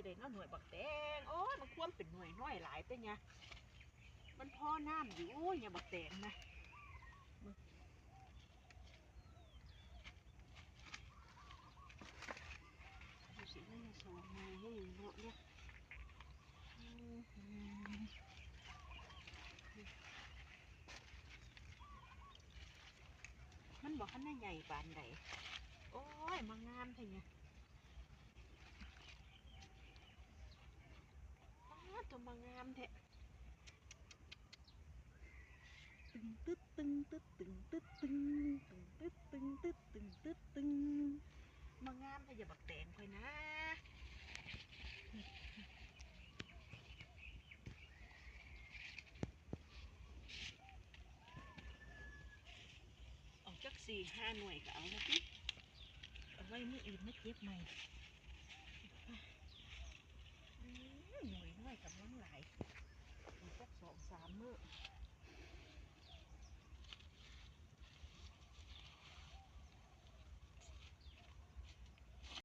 เลยเนาะหน่วยบักแตงโอ้ยมันควรเป็นหน่วยน้อยหลายแต่เนี่ยมันพอน้ำอยู่เนี่ยบักแตงนะดูสิมันจะสูงไงให้เนาะเนี่ยมันบอกขั้นใหญ่ปานใดโอ้ยมางามเท่เนี่ยตัวมางามเท่ตึงตึ๊ดตึงตึ๊ดตึงตึ๊ดตึงตึงตึ๊ดตึงตึ๊ดตึงตึ๊ดตึงมางามเท่อย่าบักแตงค่อยนะออกจัก4-5 หน่วยก็เอานะพี่เอาไว้ไม่อื่นไม่เก็บใหม่หน่วยน้อยกับลังหลายอีกสัก2-3 มื้อ